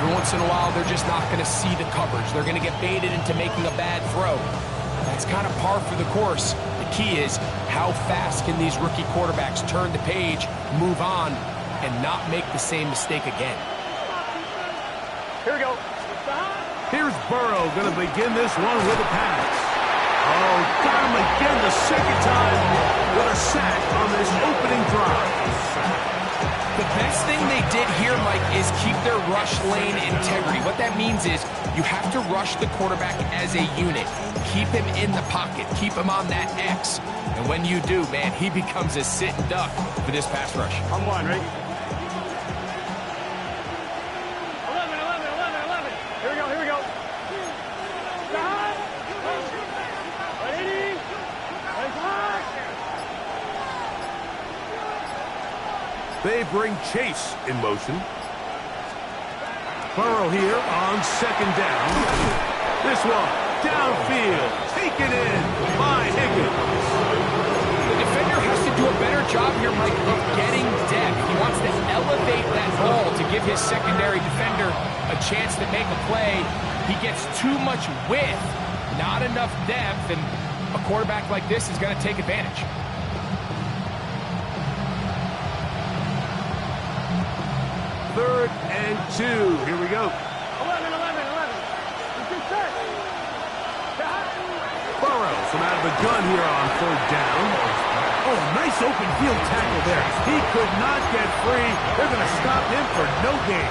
Every once in a while, they're just not going to see the coverage. They're going to get baited into making a bad throw. That's kind of par for the course. The key is, how fast can these rookie quarterbacks turn the page, move on, and not make the same mistake again? Here we go. Here's Burrow going to begin this one with a pass. Oh, got him again the second time with a sack on this opening drive. The best thing they did here, Mike, is keep their rush lane integrity. What that means is you have to rush the quarterback as a unit. Keep him in the pocket. Keep him on that X. And when you do, man, he becomes a sitting duck for this pass rush. I'm one, right? 11. Here we go, here we go. They bring Chase in motion. Burrow here on second down. This one, downfield, taken in by Higgins. The defender has to do a better job here, Mike, of getting depth. He wants to elevate that ball to give his secondary defender a chance to make a play. He gets too much width, not enough depth, and a quarterback like this is going to take advantage. Third and 2. Here we go. 11. Burrow from out of the gun here on third down. Oh, nice open field tackle there. He could not get free. They're going to stop him for no gain.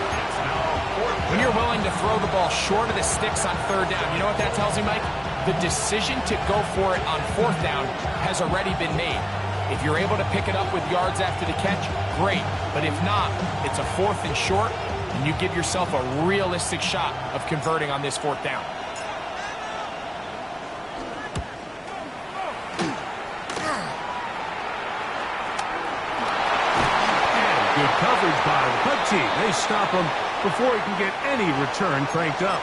When you're willing to throw the ball short of the sticks on third down, you know what that tells me, Mike? The decision to go for it on fourth down has already been made. If you're able to pick it up with yards after the catch, great. But if not, it's a fourth and short, and you give yourself a realistic shot of converting on this fourth down. And good coverage by the punt team. They stop him before he can get any return cranked up.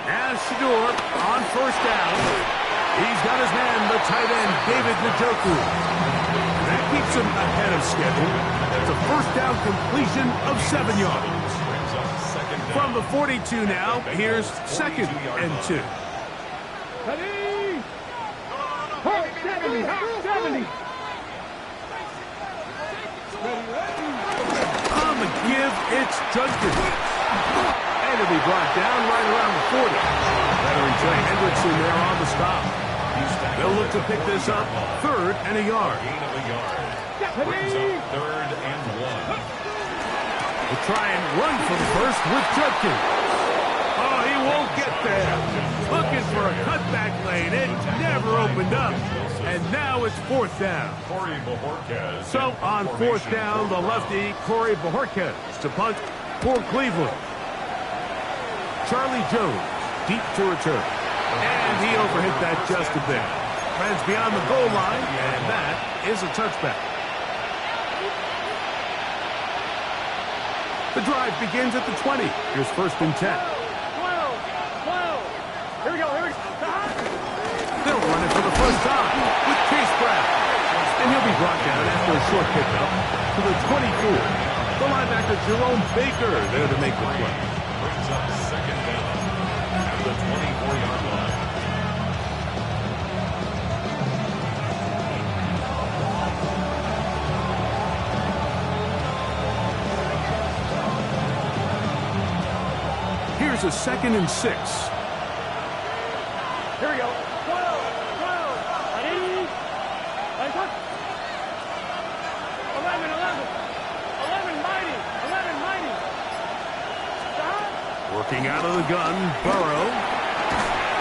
Now Shador on first down. He's got his man, the tight end, David Njoku. That keeps him ahead of schedule. That's a first down completion of 7 yards. From the 42 now, here's second and 2. 70. On the give, it's Judkins. And it'll be brought down right around the 40. Veteran Trey Hendrickson there on the stop. They'll look to pick this up, third and a yard. Brings up third and 1. We'll try and run for the first with Judkins. Oh, he won't get there. Looking for a cutback lane. It never opened up. And now it's fourth down. So on fourth down, the lefty, Corey Bojorquez to punt for Cleveland. Charlie Jones, deep to return. And he overhit that just a bit. Lands beyond the goal line, and that is a touchback. The drive begins at the 20. Here's first and 10. 12. Here we go. They'll run it for the first time with Chase Brown. And he'll be brought down after a short pickup to the 24. The linebacker Jerome Baker there to make the play. Brings up second down at the 24-yard line. Here's a second and 6. Here we go. 12. 11 mighty. Working out of the gun, Burrow.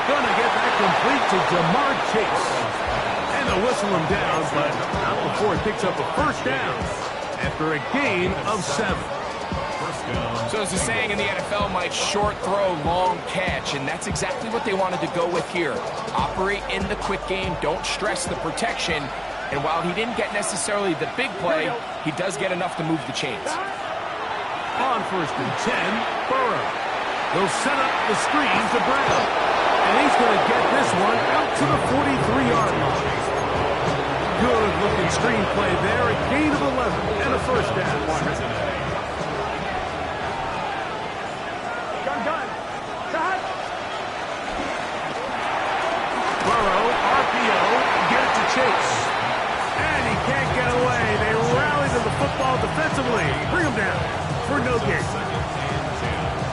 Gonna get that complete to Jamar Chase. And they'll whistle him down, but not before he picks up a first down after a gain of 7. So as the saying in the NFL, Mike, short throw, long catch, and that's exactly what they wanted to go with here. Operate in the quick game, don't stress the protection, and while he didn't get necessarily the big play, he does get enough to move the chains. Oh, first and 10. Burrow. They'll set up the screen to Brown. And he's going to get this one out to the 43-yard line. Good-looking screen play there. A gain of 11 and a first down. Gun. Shot. Burrow, RPO, get it to Chase. And he can't get away. They rally to the football defensively. Bring him down for no gain.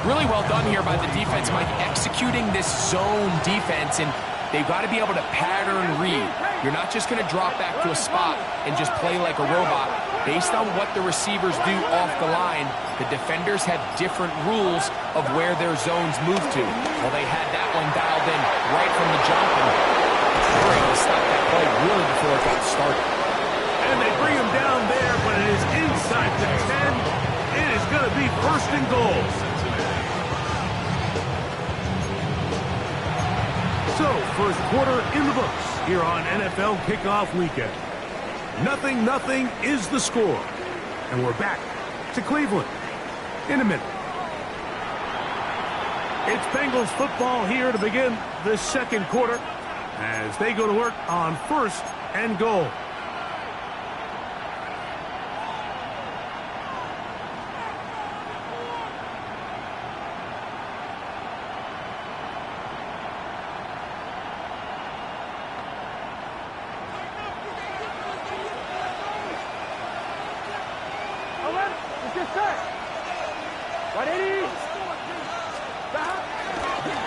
Really well done here by the defense, Mike, executing this zone defense, and they've got to be able to pattern read. You're not just going to drop back to a spot and just play like a robot. Based on what the receivers do off the line, the defenders have different rules of where their zones move to. Well, they had that one dialed in right from the jump, and they were able to stop that play really before it got started. And they bring him down there, but it is inside the 10. It is going to be first and goal. So, first quarter in the books here on NFL Kickoff Weekend. 0-0 is the score. And we're back to Cleveland in a minute. It's Bengals football here to begin the second quarter as they go to work on first and goal.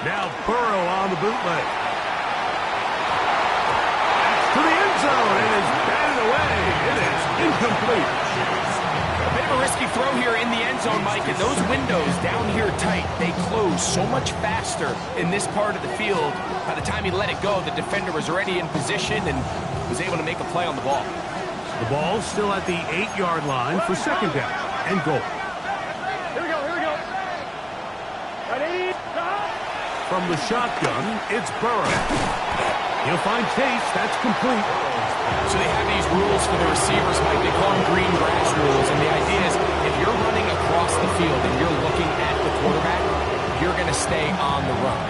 Now Burrow on the bootleg. To the end zone and is batted away. It is incomplete. A bit of a risky throw here in the end zone, Mike, and those windows down here tight, they close so much faster in this part of the field. By the time he let it go, the defender was already in position and was able to make a play on the ball. The ball still at the 8-yard line for second down and goal. Here we go. Ready? From the shotgun, it's Burrow. He'll find Chase. That's complete. So they have these rules for the receivers, Mike. They call them green grass rules. And the idea is if you're running across the field and you're looking at the quarterback, you're going to stay on the run.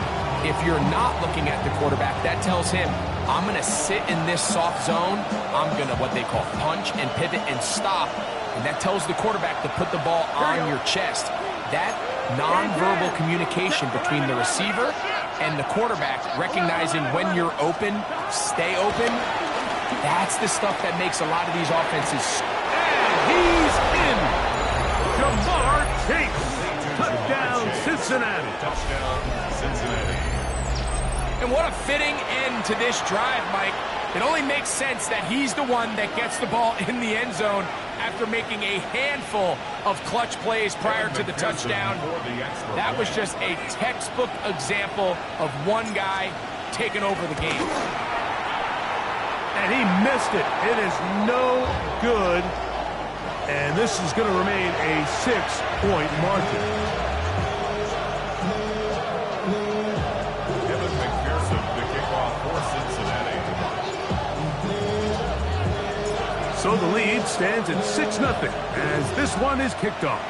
If you're not looking at the quarterback, that tells him, I'm going to sit in this soft zone. I'm going to what they call punch and pivot and stop. And that tells the quarterback to put the ball on your chest. That nonverbal communication between the receiver and the quarterback, recognizing when you're open, stay open, that's the stuff that makes a lot of these offenses. And he's in. Jamar Chase. Touchdown, Cincinnati. Touchdown, Cincinnati. And what a fitting end to this drive, Mike. It only makes sense that he's the one that gets the ball in the end zone after making a handful of clutch plays prior to the touchdown. That was just a textbook example of one guy taking over the game. And he missed it. It is no good. And this is going to remain a 6-point margin. So the lead stands at 6-0 as this one is kicked off.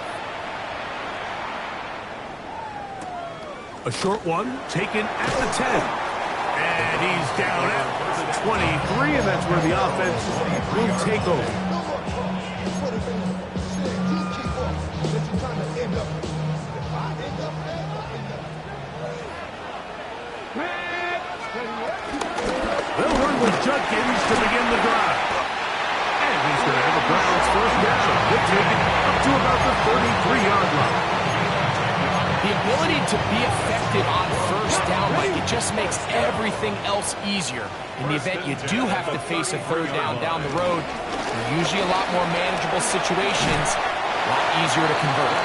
A short one taken at the 10. And he's down at the 23, and that's where the offense will take over. They'll run with Judkins to begin the drive. He's going to have a Browns first down. He'll take it up to about the 33-yard line. The ability to be effective on first down, Mike, it just makes everything else easier. In the event you do have to face a third down the road, usually a lot more manageable situations, a lot easier to convert.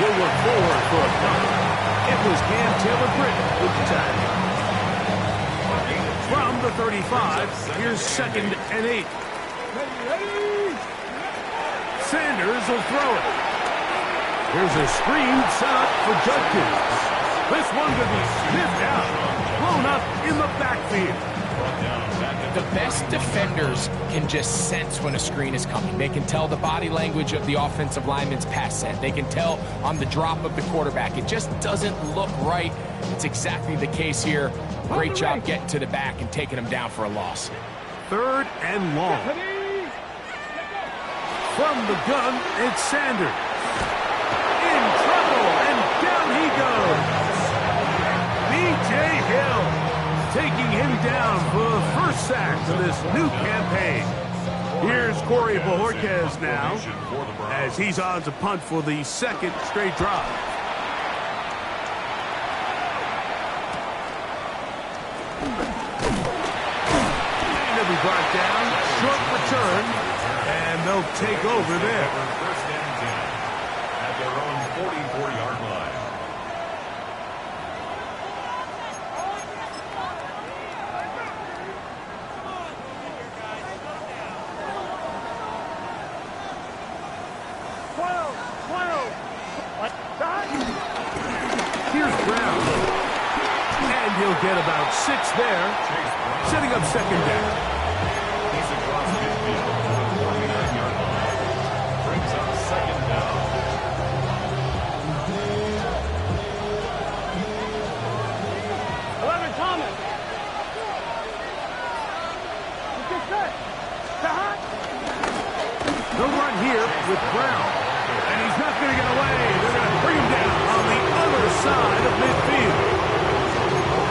He'll work forward for a punt. It was Cam Taylor-Britt with the tackle. From the 35, here's 2nd and 8. Sanders will throw it. Here's a screen set up for Judkins. This one could be sniffed out, blown up in the backfield. Brought down back at The best defenders can just sense when a screen is coming. They can tell the body language of the offensive lineman's pass set. They can tell on the drop of the quarterback. It just doesn't look right. It's exactly the case here. Great job getting to the back and taking him down for a loss. 3rd and long. From the gun, it's Sanders. In trouble, and down he goes. B.J. Hill taking him down for the first sack of this new campaign. Here's Corey Bojorquez now, as he's on to punt for the 2nd straight drive. And he'll be brought down, short return, and they'll take over there. First and 10 at their own 44-yard line. Here's Brown. And he'll get about 6 there, setting up 2nd down. He's across midfield to the 49-yard line. Brings up 2nd down. Thomas. Get set. They'll run here with Brown. And he's not going to get away. They're going to bring him down on the other side of midfield.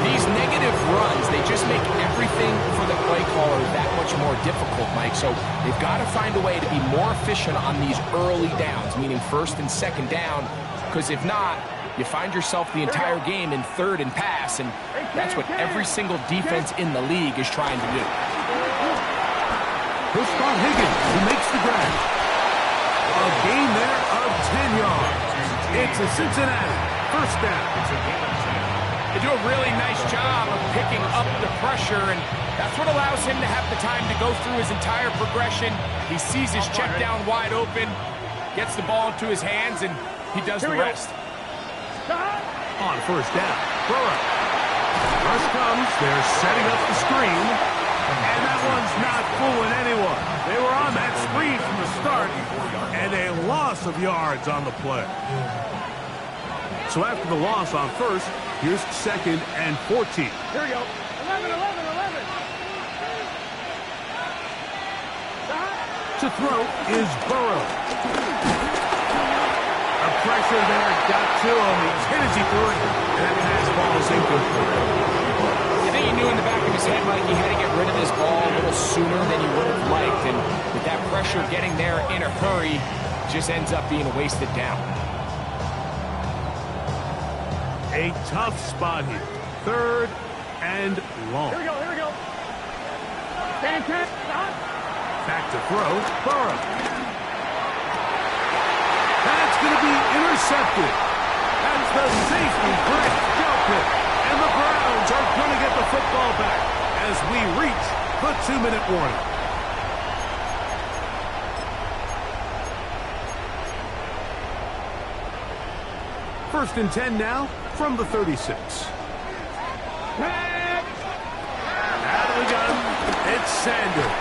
These negative runs, they just make everything for the play caller that much more difficult, Mike. So they've got to find a way to be more efficient on these early downs, meaning 1st and 2nd down, because if not, you find yourself the entire game in 3rd and pass, and that's what every single defense in the league is trying to do. He'll spot Higgins, who makes the grab. A gain there of 10 yards. It's a Cincinnati 1st down. It's a gain of 10. They do a really nice job of picking up the pressure, and that's what allows him to have the time to go through his entire progression. He sees his check down wide open, gets the ball into his hands, and he does the rest. On 1st down, Burrow. Rush comes, they're setting up the screen, and that one's not fooling anyone. They were on that screen from the start, and a loss of yards on the play. So after the loss on 1st, here's 2nd and 14. Here we go. 11. To throw is Burrow. A pressure there got to him. He's hit as he threw it, and that pass ball is incomplete. I think he knew in the back of his head, Mike, he had to get rid of this ball a little sooner than he would have liked, and with that pressure getting there in a hurry, just ends up being a wasted down. A tough spot here. 3rd and long. Here we go. Back to throw, Burrow. That's going to be intercepted. That's the safety break. Pick. And the Browns are going to get the football back as we reach the 2-minute warning. First and 10 now from the 36. Out of the gun, it's Sanders.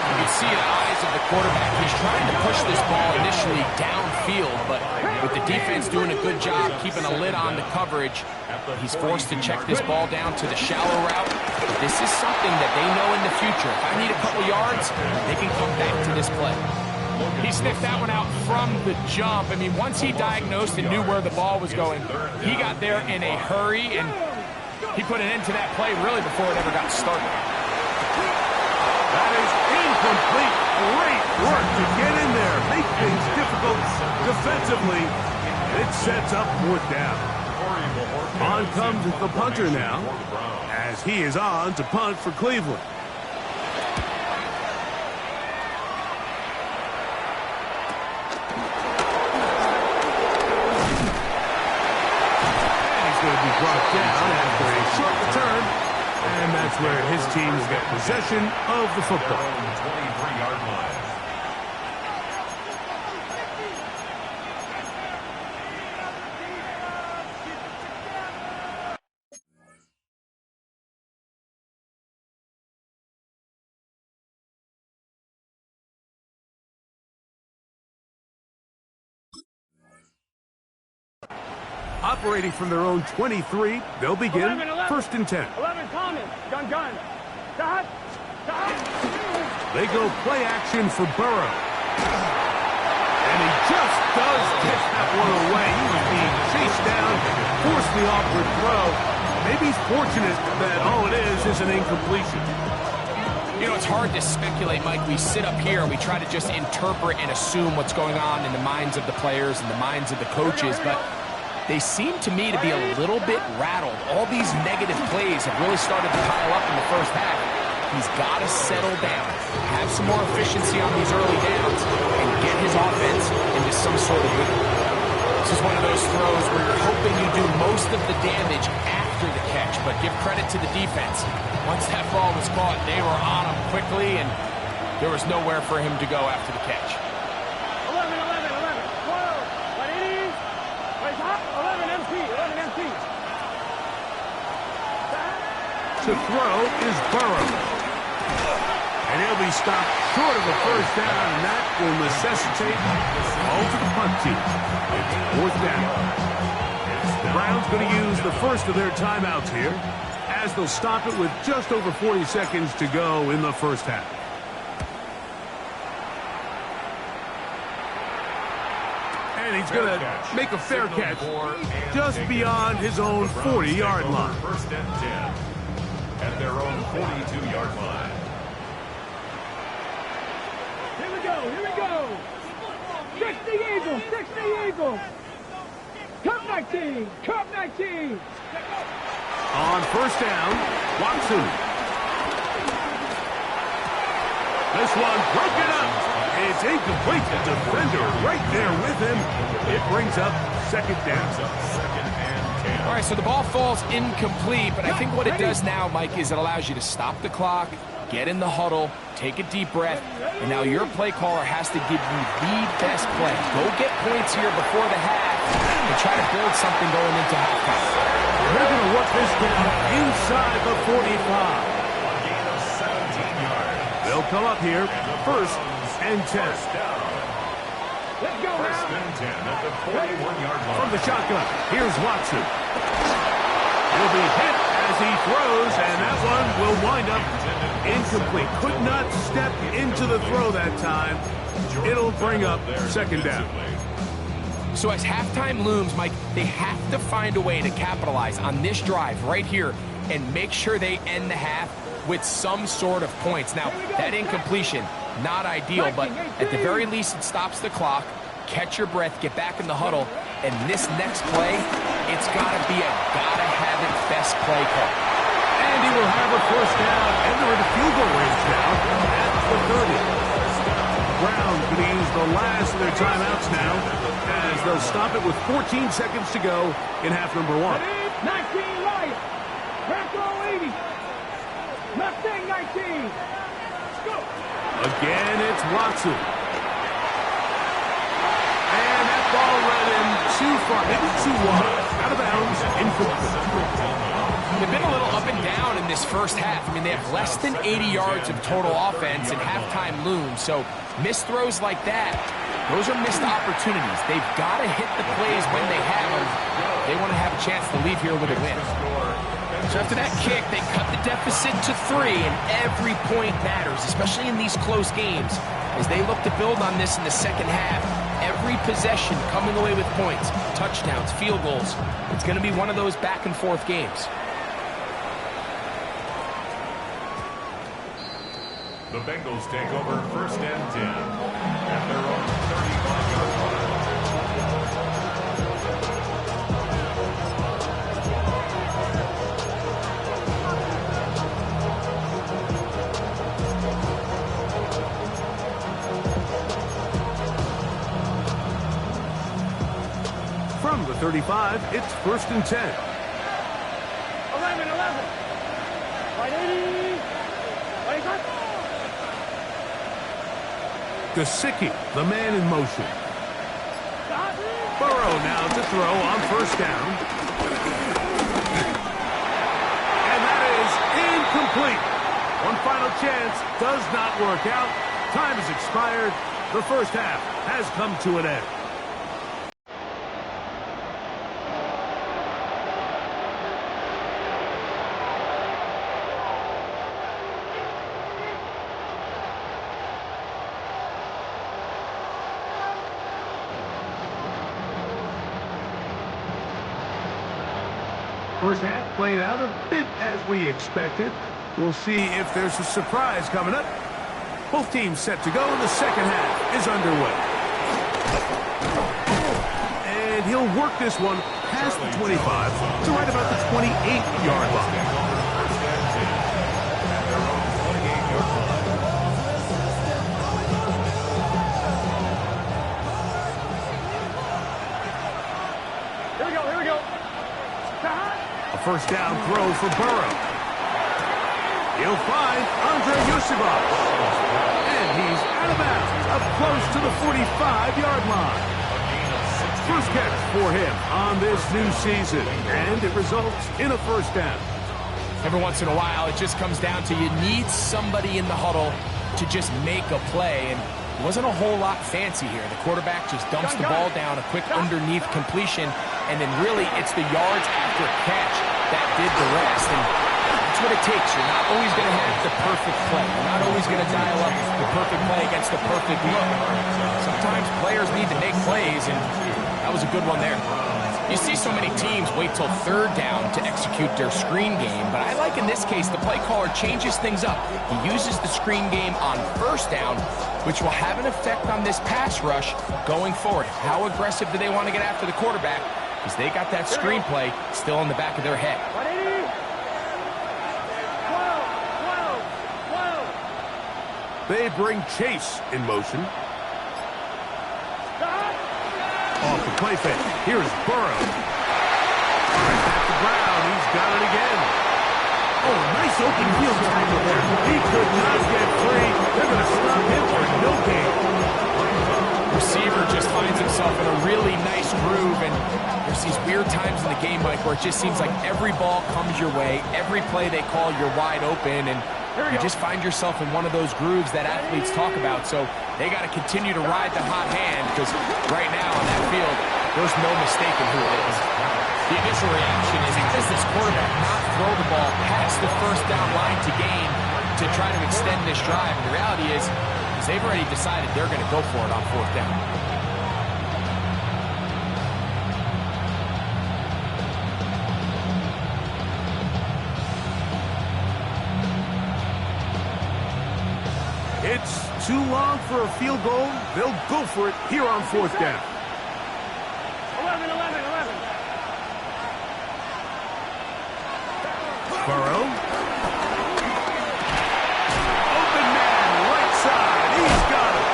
You can see in the eyes of the quarterback, he's trying to push this ball initially downfield, but with the defense doing a good job keeping a lid on the coverage, he's forced to check this ball down to the shallow route. This is something that they know in the future. If I need a couple yards, they can come back to this play. He sniffed that one out from the jump. I mean, once he diagnosed and knew where the ball was going, he got there in a hurry, and he put an end to that play really before it ever got started. That is incomplete. Great work to get in there, make things difficult defensively. It sets up 4th down. On comes the punter now, as he is on to punt for Cleveland. Brought down after a short return, and that's where his team will get possession of the football. 23-yard line. Operating from their own 23, they'll begin 1st and 10. 11, Thomas. Gun. Stop. They go play action for Burrow. And he just does catch that one away. He was being chased down, forced the awkward throw. Maybe he's fortunate that all it is an incompletion. You know, it's hard to speculate, Mike. We sit up here and we try to just interpret and assume what's going on in the minds of the players and the minds of the coaches, but they seem to me to be a little bit rattled. All these negative plays have really started to pile up in the first half. He's got to settle down, have some more efficiency on these early downs, and get his offense into some sort of rhythm. This is one of those throws where you're hoping you do most of the damage after the catch, but give credit to the defense. Once that ball was caught, they were on him quickly, and there was nowhere for him to go after the catch. 11, 12, 11 MC. To throw is Burrow. And he'll be stopped short of a first down, and that will necessitate all to the punt team. It's 4th down. The Browns going to use the first of their timeouts here, as they'll stop it with just over 40 seconds to go in the first half. And he's going to make a fair catch just beyond his own 40-yard line. 1st and 10 at their own 42-yard line. Here we go. 60 Eagles. Cup 19. On 1st down, Watson. This one broken up. It's incomplete. The defender right there with him. It brings up 2nd down. 2nd and 10. All right, so the ball falls incomplete, but I think what it does now, Mike, is it allows you to stop the clock, get in the huddle, take a deep breath, and now your play caller has to give you the best play. Go get points here before the half and try to build something going into halftime. They're going to work this down inside the 45. A gain of 17 yards. They'll come up here 1st and 10. Let's go 1st now. and 10 at the 41-yard line. From the shotgun, here's Watson. He'll be hit as he throws, and that one will wind up incomplete. Could not step into the throw that time. It'll bring up 2nd down. So as halftime looms, Mike, they have to find a way to capitalize on this drive right here and make sure they end the half with some sort of points. Now, that incompletion, not ideal, but at the very least it stops the clock. Catch your breath, get back in the huddle, and this next play, it's got to be a gotta-have-it best play call. And he will have a 1st down, and they're in the field goal range now at the 30. Browns going to use the last of their timeouts now, as they'll stop it with 14 seconds to go in half number 1. 19 right. Back row 80. Mustang 19. Let's go. Again, it's Watson. And that ball led him too far, maybe too wide. Out of bounds, incomplete. They've been a little up and down in this first half. I mean, they have less than 80 yards of total offense and halftime looms. So missed throws like that, those are missed opportunities. They've got to hit the plays when they have them. They want to have a chance to leave here with a win. So after that kick, they cut the deficit to 3, and every point matters, especially in these close games. As they look to build on this in the second half, every possession coming away with points, touchdowns, field goals. It's going to be one of those back-and-forth games. The Bengals take over 1st and 10 at their own 35-yard line. From the 35, it's 1st and 10. 11. Right 80. Right cut. Gesicki, the man in motion. Burrow now to throw on 1st down. And that is incomplete. One final chance does not work out. Time has expired. The first half has come to an end. First half played out a bit as we expected. We'll see if there's a surprise coming up. Both teams set to go, and the second half is underway. And he'll work this one past the 25 to right about the 28-yard line. Here we go. A first down throw for Burrow. He'll find Andre Yusibov. And he's out of bounds, up close to the 45-yard line. First catch for him on this new season, and it results in a first down. Every once in a while, it just comes down to you need somebody in the huddle to just make a play, and it wasn't a whole lot fancy here. The quarterback just dumps the ball down, a quick underneath completion, and then really it's the yards after catch that did the rest. And that's what it takes. You're not always going to have the perfect play. You're not always going to dial up the perfect play against the perfect look. Sometimes players need to make plays, and that was a good one there. You see so many teams wait till third down to execute their screen game, but I like in this case the play caller changes things up. He uses the screen game on first down, which will have an effect on this pass rush going forward. How aggressive do they want to get after the quarterback? Because they got that screen play still in the back of their head. 12. They bring Chase in motion. Off the play fake. Here's Burrow. Right at the ground. He's got it again. Oh, nice open field tackle there. He could not get free. They're going to stop him for no gain. Receiver just finds himself in a really nice groove, and there's these weird times in the game, Mike, where it just seems like every ball comes your way. Every play they call, you're wide open, and you just find yourself in one of those grooves that athletes talk about. So they got to continue to ride the hot hand, because right now on that field, there's no mistaking who it is. The initial reaction is, how does this quarterback not throw the ball past the first down line to gain to try to extend this drive? And the reality is they've already decided they're going to go for it on fourth down. It's too long for a field goal. They'll go for it here on fourth down. 11. Burrow. Open man, right side. He's got it.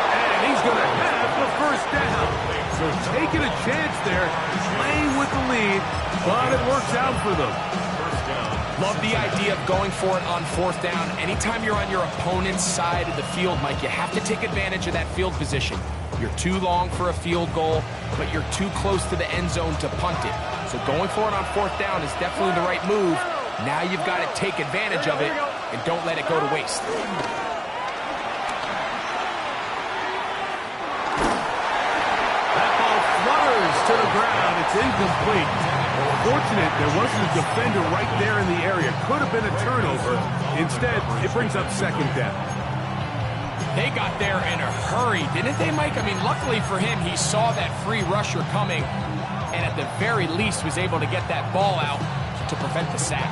And he's going to have the first down. So taking a chance there, playing with the lead, but it works out for them. Love the idea of going for it on fourth down. Anytime you're on your opponent's side of the field, Mike, you have to take advantage of that field position. You're too long for a field goal, but you're too close to the end zone to punt it. So going for it on fourth down is definitely the right move. Now you've got to take advantage of it and don't let it go to waste. That ball flutters to the ground. It's incomplete. Fortunate there wasn't a defender right there in the area. Could have been a turnover. Instead, it brings up second down. They got there in a hurry, didn't they, Mike? I mean, luckily for him, he saw that free rusher coming and at the very least was able to get that ball out to prevent the sack.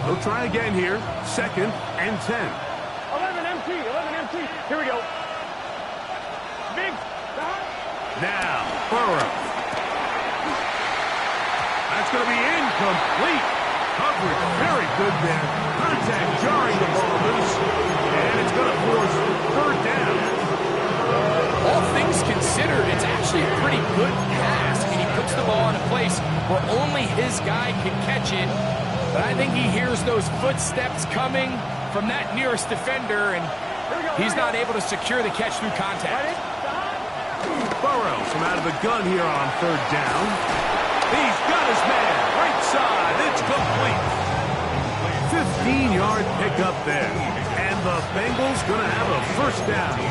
They'll try again here. 2nd and 10. 11 MT. Here we go. Big. Now, Burrow. That's going to be incomplete. Coverage very good there. Contact jarring the ball loose. And it's going to force third down. All things considered, it's actually a pretty good pass. I mean, he puts the ball in a place where only his guy can catch it. But I think he hears those footsteps coming from that nearest defender, and he's not able to secure the catch through contact. Burrow from out of the gun here on third down. He's got his man. Right side. It's complete. 15-yard pickup there. And the Bengals going to have a first down.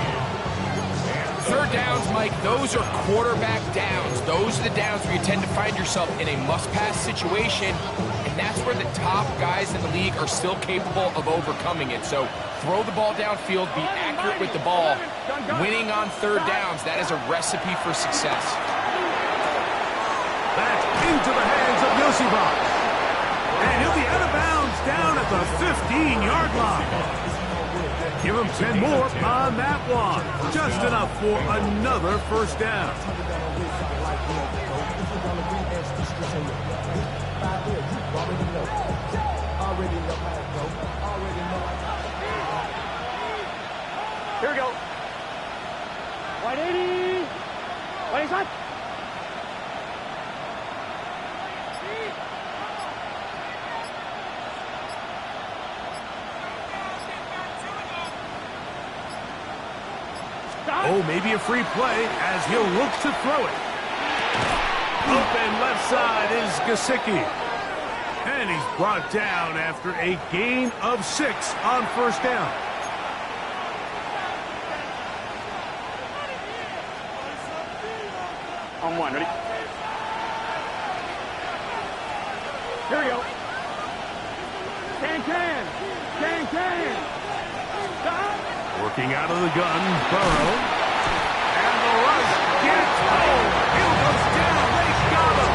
Third downs, Mike, those are quarterback downs. Those are the downs where you tend to find yourself in a must-pass situation, and that's where the top guys in the league are still capable of overcoming it. So throw the ball downfield, be accurate with the ball. Winning on third downs, that is a recipe for success. Back into the hands of Yosibach. And he'll be out of bounds down at the 15-yard line. Give him 10 more on that one. Just enough for another first down. Here we go. 180. 185. Oh, maybe a free play as he'll look to throw it. Open left side is Gesicki. And he's brought down after a gain of 6 on first down. On one, ready? Here we go. Can. Working out of the gun, Burrow. And the rush gets home. Hill goes down. They got him.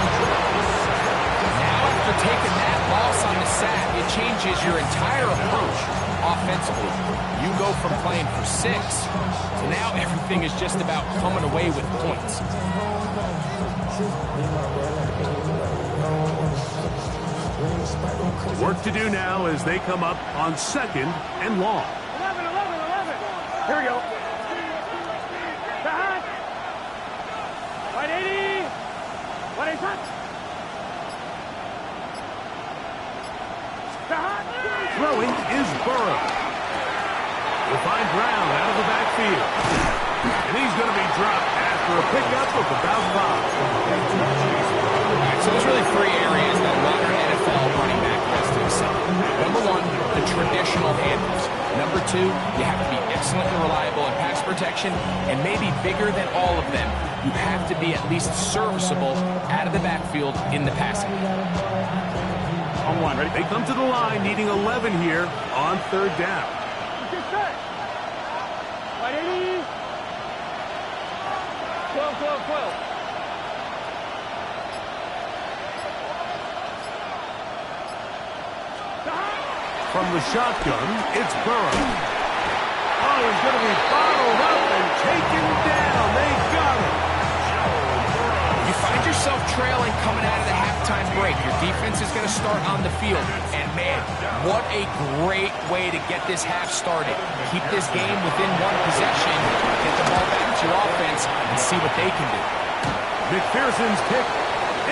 Now, after taking that loss on the sack, it changes your entire approach offensively. You go from playing for 6 to now everything is just about coming away with points. Work to do now as they come up on 2nd and long. 11. Here we go. Back. 180. 185. Throwing is Burrow. We'll find Brown out of the backfield. And he's going to be dropped after a pickup of about 5. So there's really 3 areas that modern NFL running back has to excel. Number 1, the traditional handles. Number 2, you have to be excellent and reliable in pass protection, and maybe bigger than all of them, you have to be at least serviceable out of the backfield in the passing. On one, ready? They come to the line needing 11 here on third down. 180. 12. From the shotgun, it's Burrow. Oh, he's going to be bottled up and taken down. They got him. You find yourself trailing coming out of the halftime break. Your defense is going to start on the field. And, man, what a great way to get this half started. Keep this game within 1 possession, get the ball back to your offense, and see what they can do. McPherson's kick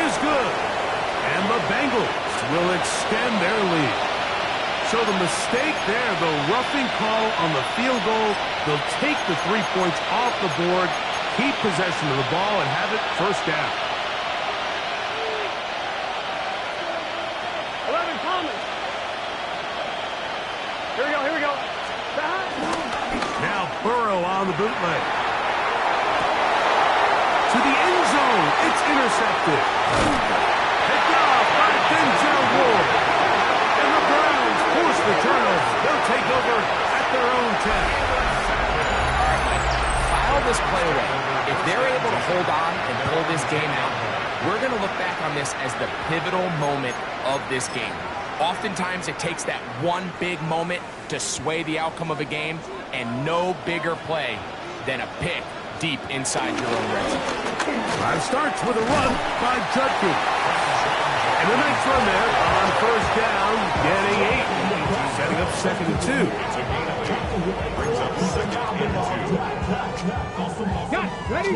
is good. And the Bengals will extend their lead. So the mistake there, the roughing call on the field goal, they'll take the 3 points off the board, keep possession of the ball, and have it first down. 11, Thomas. Here we go. Now Burrow on the bootleg. To the end zone, it's intercepted. Picked off by Denzel Ward. And the Browns force the turnover. They'll take over at their own 10. File this play away. If they're able to hold on and pull this game out, we're going to look back on this as the pivotal moment of this game. Oftentimes, it takes that one big moment to sway the outcome of a game, and no bigger play than a pick deep inside your own red zone. Drive starts with a run by Judkins. And a nice run there on first down, getting 8. Setting up 2nd and 2. Brings up 2nd and 2. Got ready?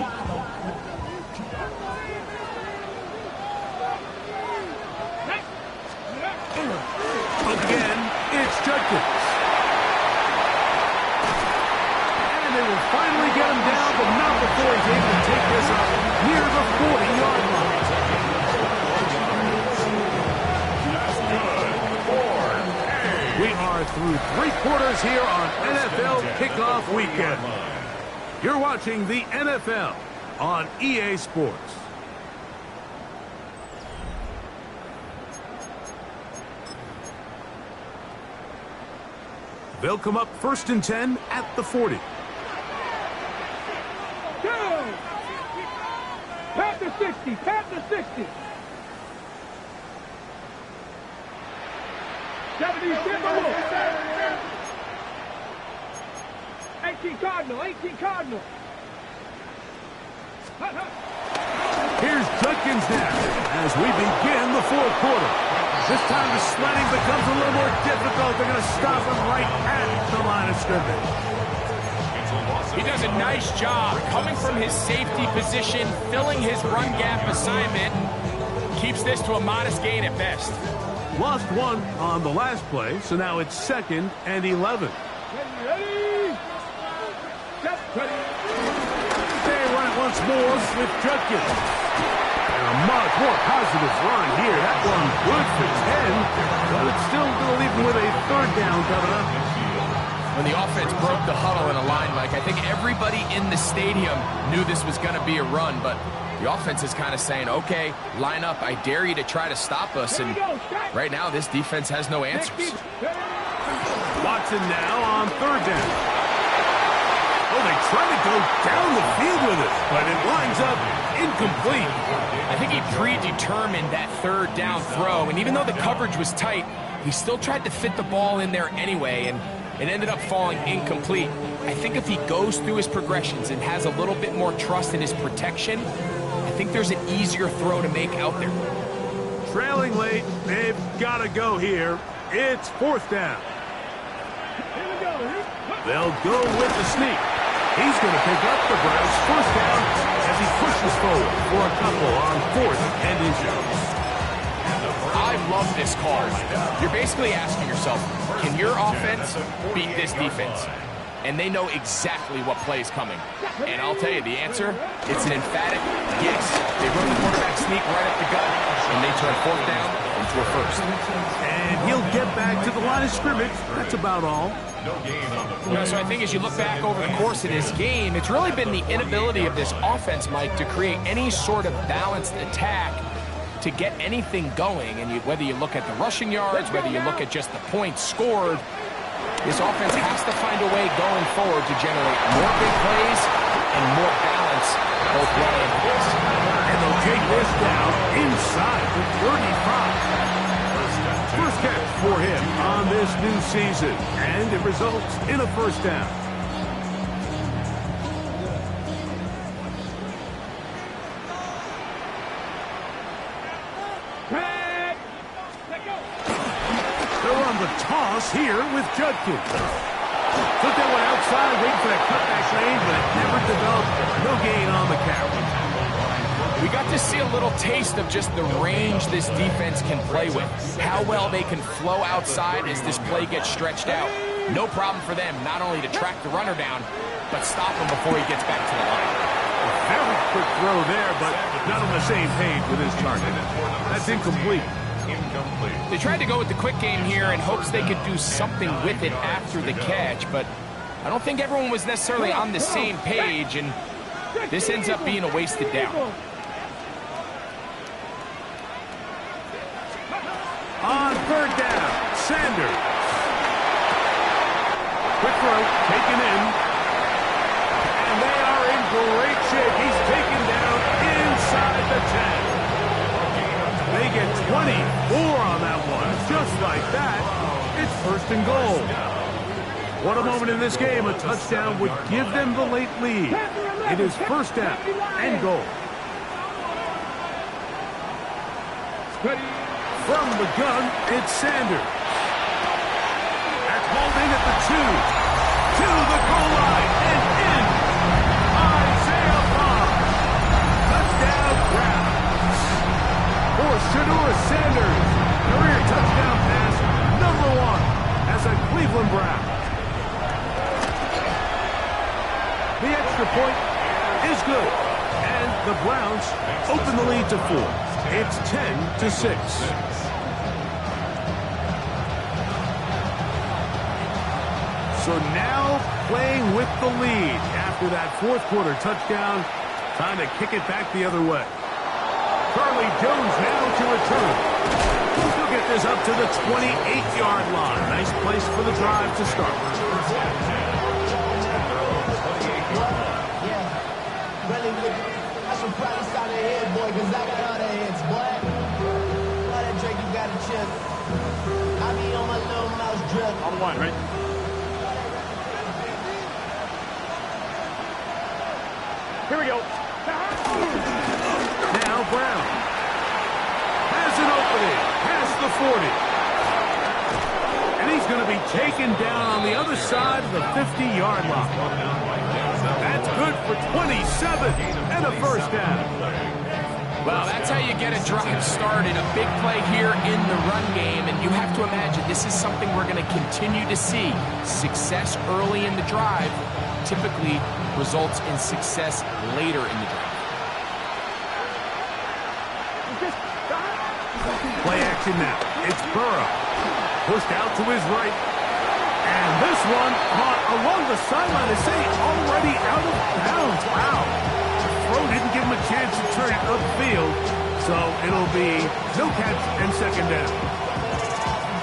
Again, it's Judkins. And they will finally get him down, but not before he's able to take this up near the 40-yard line. We are through 3 quarters here on NFL Kickoff Weekend. You're watching the NFL on EA Sports. They'll come up 1st and 10 at the 40. Pat the 60. Pat the 60. 70. 18 Cardinal. 18 Cardinal. Here's Judkins now as we begin the fourth quarter. This time the sledding becomes a little more difficult. They're going to stop him right at the line of scrimmage. He does a nice job coming from his safety position, filling his run gap assignment. Keeps this to a modest gain at best. Lost one on the last play, so now it's 2nd and 11. Ready? Set. Ready. They run it once more with Judkins. And a much more positive run here. That one good for 10, but it's still going to leave him with a 3rd down coming up. When the offense broke the huddle in a line, Mike, I think everybody in the stadium knew this was going to be a run, but the offense is kind of saying, okay, line up. I dare you to try to stop us. And right now, this defense has no answers. Watson now on 3rd down. Oh, they try to go down the field with it, but it winds up incomplete. I think he predetermined that 3rd down throw, and even though the coverage was tight, he still tried to fit the ball in there anyway, and it ended up falling incomplete. I think if he goes through his progressions and has a little bit more trust in his protection, I think there's an easier throw to make out there. Trailing late, they've got to go here. It's 4th down. They'll go with the sneak. He's going to pick up the Browns' 1st down as he pushes forward for a couple on 4th and inches. I love this call. You're basically asking yourself, can your offense beat this defense? And they know exactly what play is coming. And I'll tell you, the answer, it's an emphatic yes. They run the quarterback sneak right up the gut, and they turn 4th down into a 1st. And he'll get back to the line of scrimmage. That's about all. So I think as you look back over the course of this game, it's really been the inability of this offense, Mike, to create any sort of balanced attack to get anything going. And whether you look at the rushing yards, whether you look at just the points scored, this offense has to find a way going forward to generate more big plays and more balance both way and pass. And they'll take this down inside the 35. First catch for him on this new season, and it results in a 1st down. They're on the toss here with Judkins. Took that one outside, waiting for that cutback lane, but it never developed. No gain on the carry. We got to see a little taste of just the range this defense can play with. How well they can flow outside as this play gets stretched out. No problem for them not only to track the runner down, but stop him before he gets back to the line. A very quick throw there, but not on the same page with his target. That's incomplete. They tried to go with the quick game here in hopes they could do something with it after the catch, but I don't think everyone was necessarily on the same page, and this ends up being a wasted down. On 3rd down, Sanders. Quick throw, taken in. And they are in great shape. He's taken down inside the 10. They get 24 on that one. Just like that, it's 1st and goal. What a moment in this game. A touchdown would give them the late lead. It is 1st down and goal. From the gun, it's Sanders. That's holding at the 2. To the goal line and in. Isaiah Bond. Touchdown Browns. For Shedeur Sanders. Career touchdown pass number 1 as a Cleveland Brown. The extra point is good. And the Browns open the lead to 4. It's 10-6. So now playing with the lead after after that fourth quarter touchdown. Time to kick it back the other way. Charlie Jones now to return. He'll get this up to the 28-yard line. Nice place for the drive to start. Really, I should probably start ahead, boy, because I got other heads, boy. Why that Drake, you got a chip? I be on my little mouse drip. On the line, right? Here we go. Now Brown has an opening past the 40. And he's going to be taken down on the other side of the 50-yard line. That's good for 27 and a first down. Well, that's how you get a drive started. A big play here in the run game, and you have to imagine this is something we're going to continue to see. Success early in the drive typically results in success later in the drive. Play action now. It's Burrow. Pushed out to his right. And this one caught along the sideline. They say already out of bounds. Wow. The throw didn't give him a chance to turn it upfield. So it'll be no catch and second down.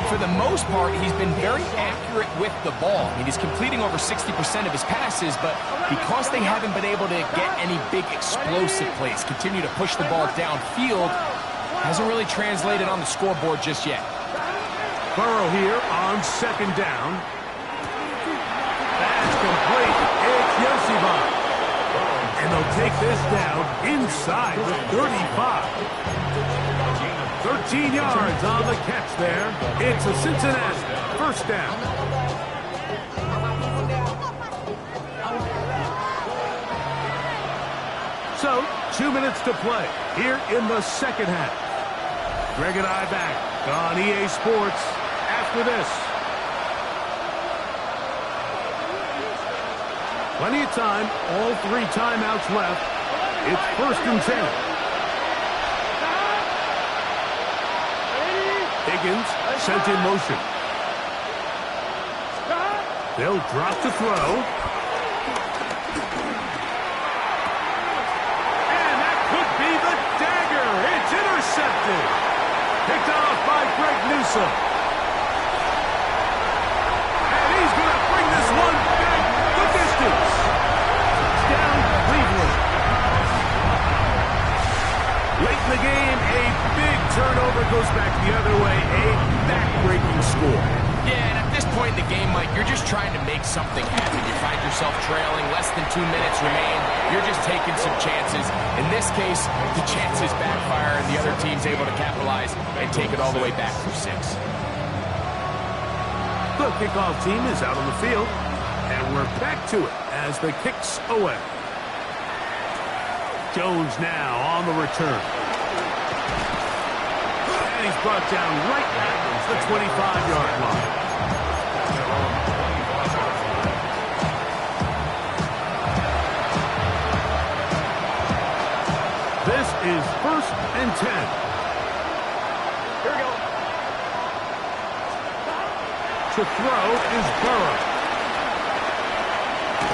For the most part, he's been very accurate with the ball. I mean, he's completing over 60% of his passes, but because they haven't been able to get any big explosive plays, continue to push the ball downfield, hasn't really translated on the scoreboard just yet. Burrow here on second down. That's complete. It's Yosibon. And they'll take this down inside the 35. 13 yards on the catch there. It's a Cincinnati first down. So, 2 minutes to play here in the second half. Greg and I back on EA Sports after this. Plenty of time, all 3 timeouts left. It's 1st and 10. Higgins sent in motion. They'll drop to throw. And that could be the dagger. It's intercepted. Picked off by Greg Newsome. And he's going to bring this one back the distance. Down Cleveland. Late in the game, a big turnover goes back the other way. A back-breaking score. Yeah, and at this point in the game, Mike, you're just trying to make something happen. You find yourself trailing, less than 2 minutes remain. You're just taking some chances. In this case, the chances backfire, and the other team's able to capitalize and take it all the way back through 6. The kickoff team is out on the field, and we're back to it as the kick's away. Jones now on the return. And he's brought down right at the 25-yard line. This is 1st and 10. Here we go. To throw is Burrow.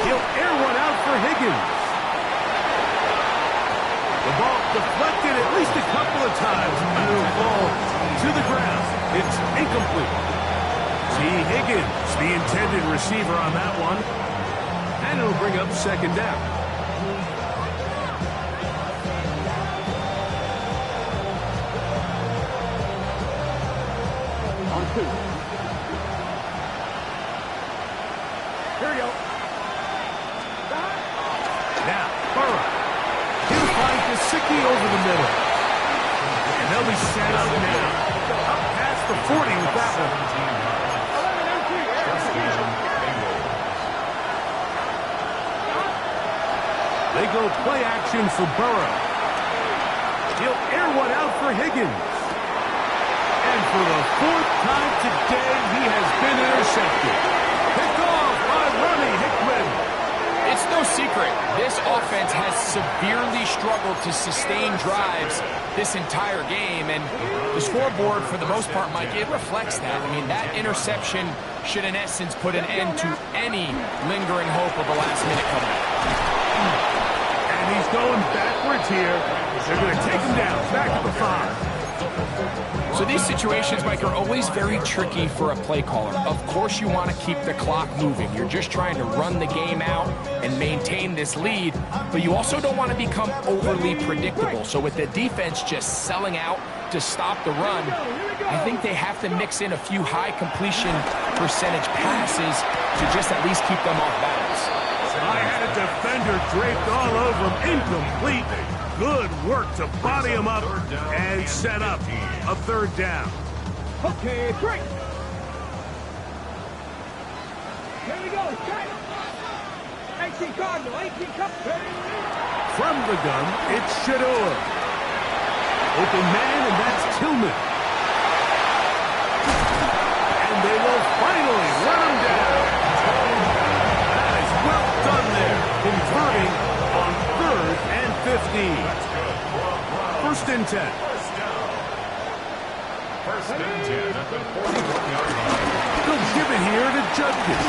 He'll air one out for Higgins. The ball deflected at least a couple of times. And it'll fall to the ground. It's incomplete. T. Higgins, the intended receiver on that one. And it'll bring up second down. On 2. Here we go. Now, Burrow. He'll find Gesicki over the middle. And they'll be set up now. Up past the 40 with that one. They go play action for Burrow. He'll air one out for Higgins. And for the 4th time today, he has been intercepted. Picked off by Ronnie Hickman. It's no secret. This offense has severely struggled to sustain drives this entire game, and the scoreboard, for the most part, Mike, it reflects that. I mean, that interception should, in essence, put an end to any lingering hope of a last-minute comeback. And he's going backwards here. They're going to take him down, back to the 5. So these situations, Mike, are always very tricky for a play caller. Of course you want to keep the clock moving. You're just trying to run the game out and maintain this lead, but you also don't want to become overly predictable. So with the defense just selling out to stop the run, I think they have to mix in a few high completion percentage passes to just at least keep them off balance. I had a defender draped all over him, incomplete. Good work to body him up and set up a 3rd down. Okay, break. Here we go. 18 Cardinal, 18 Cup. From the gun, it's Shador. Open man, and that's Tillman. And they will finally run him down. That is well done there, converting on 3rd and 15. 1st and 10. First and 10 at the 41-yard line. They'll give it here to Judkins.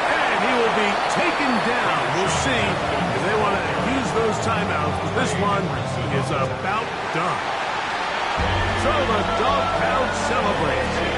And he will be taken down. We'll see if they want to use those timeouts, but this one is about done. So the dog pound celebrates.